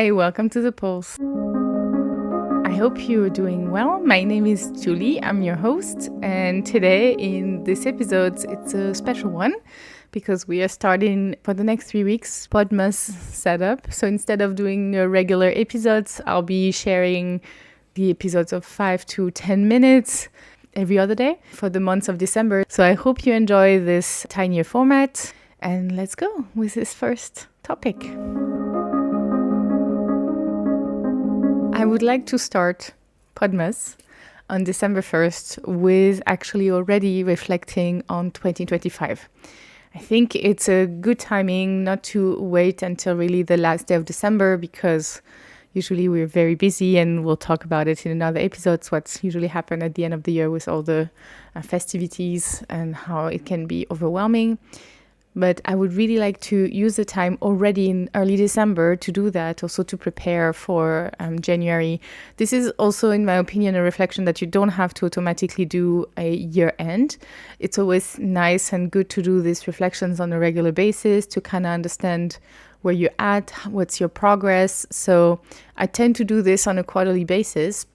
Hi, welcome to the Pulse. I hope you're doing well. My name is Julie, I'm your host, and today in this episode, it's a special one because we are starting for the next 3 weeks Podmas setup. So instead of doing regular episodes, I'll be sharing the episodes of 5 to 10 minutes every other day for the month of December. So I hope you enjoy this tinier format, and let's go with this first topic. I would like to start Podmas on December 1st with actually already reflecting on 2025. I think it's a good timing not to wait until really the last day of December, because usually we're very busy, and we'll talk about it in another episode, what's usually happen at the end of the year with all the festivities and how it can be overwhelming. But I would really like to use the time already in early December to do that, also to prepare for January. This is also, in my opinion, a reflection that you don't have to automatically do a year end. It's always nice and good to do these reflections on a regular basis to kind of understand where you're at, what's your progress. So I tend to do this on a quarterly basis.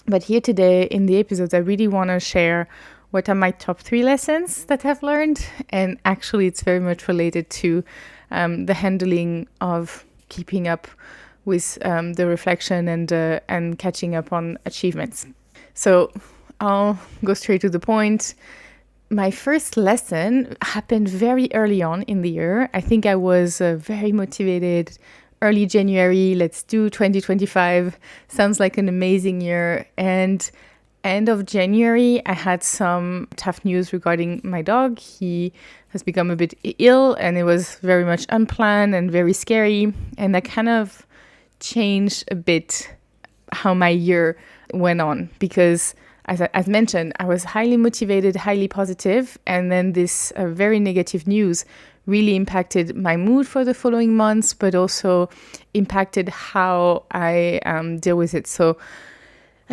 But here today in the episodes, I really want to share what are my top 3 lessons that I've learned. And actually, it's very much related to the handling of keeping up with the reflection and catching up on achievements. So I'll go straight to the point. My first lesson happened very early on in the year. I think I was very motivated. Early January, let's do 2025. Sounds like an amazing year. And end of January, I had some tough news regarding my dog. He has become a bit ill, and it was very much unplanned and very scary. And that kind of changed a bit how my year went on, because as mentioned, I was highly motivated, highly positive, and then this very negative news really impacted my mood for the following months, but also impacted how I deal with it. So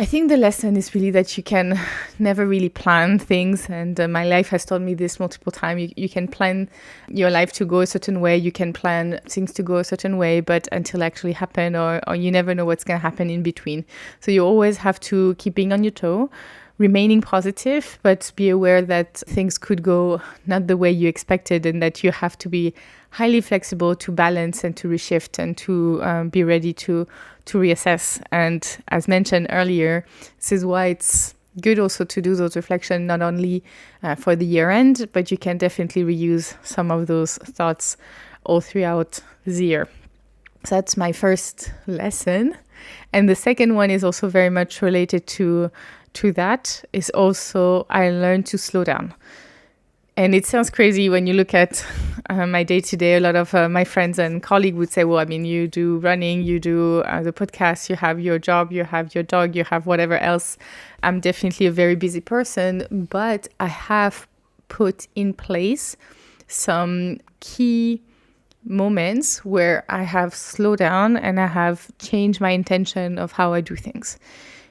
I think the lesson is really that you can never really plan things. And my life has taught me this multiple times. You can plan your life to go a certain way. You can plan things to go a certain way, but until actually happen, or you never know what's going to happen in between. So you always have to keep being on your toe, remaining positive, but be aware that things could go not the way you expected, and that you have to be highly flexible to balance and to reshift and to be ready to reassess. And as mentioned earlier, this is why it's good also to do those reflections, not only for the year end, but you can definitely reuse some of those thoughts all throughout the year. So that's my first lesson. And the second one is also very much related to that, is also I learned to slow down. And it sounds crazy when you look at my day-to-day. A lot of my friends and colleagues would say, well, I mean, you do running, you do the podcast, you have your job, you have your dog, you have whatever else. I'm definitely a very busy person, but I have put in place some key moments where I have slowed down and I have changed my intention of how I do things.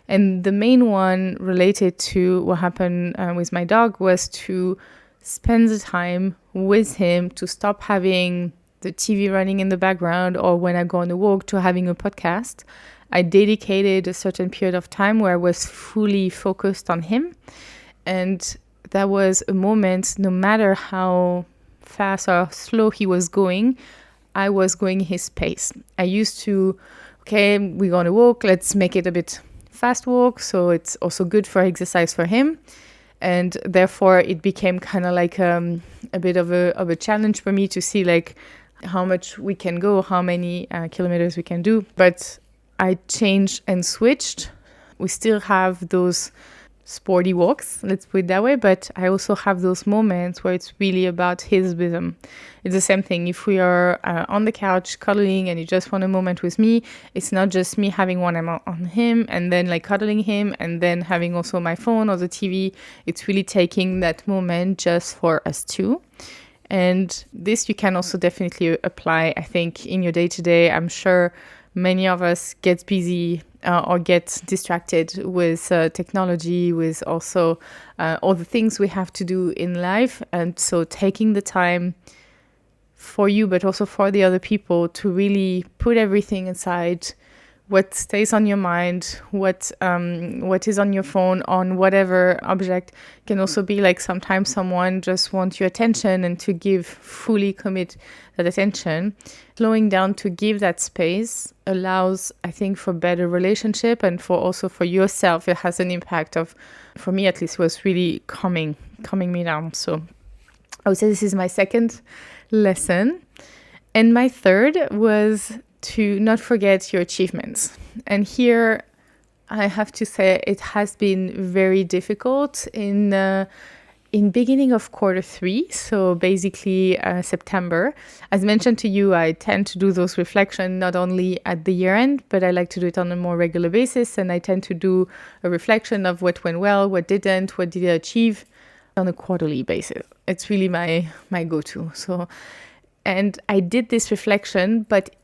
And the main one related to what happened with my dog was to spend the time with him, to stop having the TV running in the background, or when I go on a walk, to having a podcast. I dedicated a certain period of time where I was fully focused on him. And that was a moment, no matter how fast or slow he was going, I was going his pace. I used to, okay, we're going to walk, let's make it a bit fast walk, so it's also good for exercise for him. And therefore it became kind of like a bit of a challenge for me to see like how much we can go, how many kilometers we can do. But I changed and switched. We still have those sporty walks, let's put it that way, but I also have those moments where it's really about his rhythm. It's the same thing. If we are on the couch cuddling and you just want a moment with me, it's not just me having one on him and then like cuddling him and then having also my phone or the TV. It's really taking that moment just for us two. And this you can also definitely apply, I think, in your day-to-day. I'm sure many of us get busy or get distracted with technology, with also all the things we have to do in life. And so taking the time for you, but also for the other people, to really put everything aside, what stays on your mind, what is on your phone, on whatever object. Can also be like sometimes someone just wants your attention, and to fully commit that attention. Slowing down to give that space allows, I think, for better relationship, and for yourself. It has an impact of, for me at least, was really calming me down. So I would say this is my second lesson. And my third was to not forget your achievements. And here I have to say it has been very difficult in beginning of Q3, so basically September. As mentioned to you, I tend to do those reflections not only at the year end, but I like to do it on a more regular basis. And I tend to do a reflection of what went well, what didn't, what did I achieve on a quarterly basis. It's really my go-to. And I did this reflection, but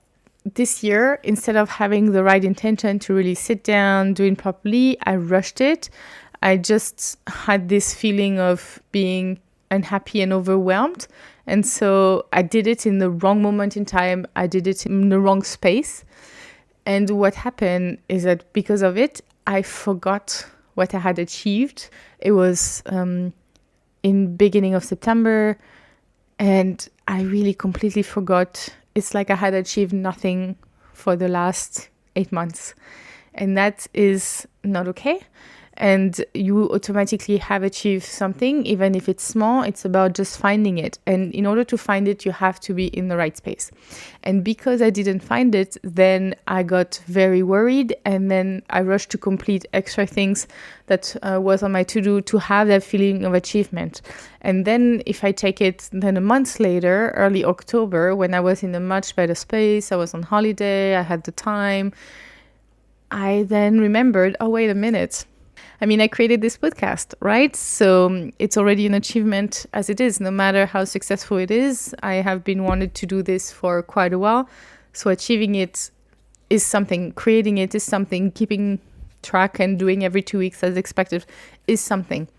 this year, instead of having the right intention to really sit down, do it properly, I rushed it. I just had this feeling of being unhappy and overwhelmed. And so I did it in the wrong moment in time. I did it in the wrong space. And what happened is that because of it, I forgot what I had achieved. It was in beginning of September, and I really completely forgot. It's like I had achieved nothing for the last 8 months. And that is not okay. And you automatically have achieved something, even if it's small. It's about just finding it. And in order to find it, you have to be in the right space. And because I didn't find it, then I got very worried. And then I rushed to complete extra things that was on my to-do to have that feeling of achievement. And then if I take it then a month later, early October, when I was in a much better space, I was on holiday, I had the time, I then remembered, oh, wait a minute. I mean, I created this podcast, right? So it's already an achievement as it is, no matter how successful it is. I have been wanted to do this for quite a while. So achieving it is something, creating it is something, keeping track and doing every 2 weeks as expected is something.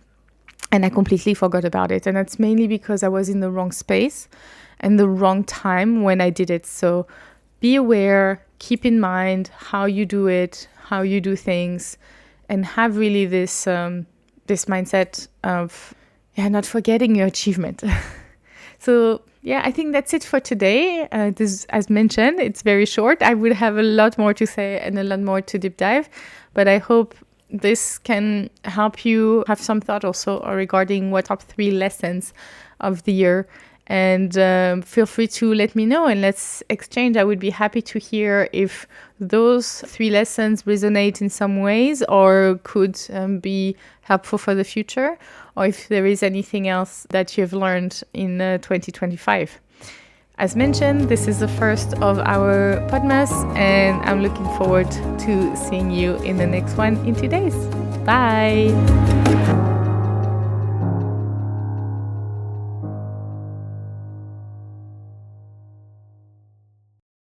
And I completely forgot about it. And that's mainly because I was in the wrong space and the wrong time when I did it. So be aware, keep in mind how you do it, how you do things, and have really this mindset of not forgetting your achievement. So I think that's it for today. This, as mentioned, it's very short. I would have a lot more to say and a lot more to deep dive, but I hope this can help you have some thought also regarding what top 3 lessons of the year. And feel free to let me know and let's exchange. I would be happy to hear if those 3 lessons resonate in some ways or could be helpful for the future, or if there is anything else that you've learned in 2025. As mentioned, this is the first of our Podmas, and I'm looking forward to seeing you in the next one in 2 days. Bye!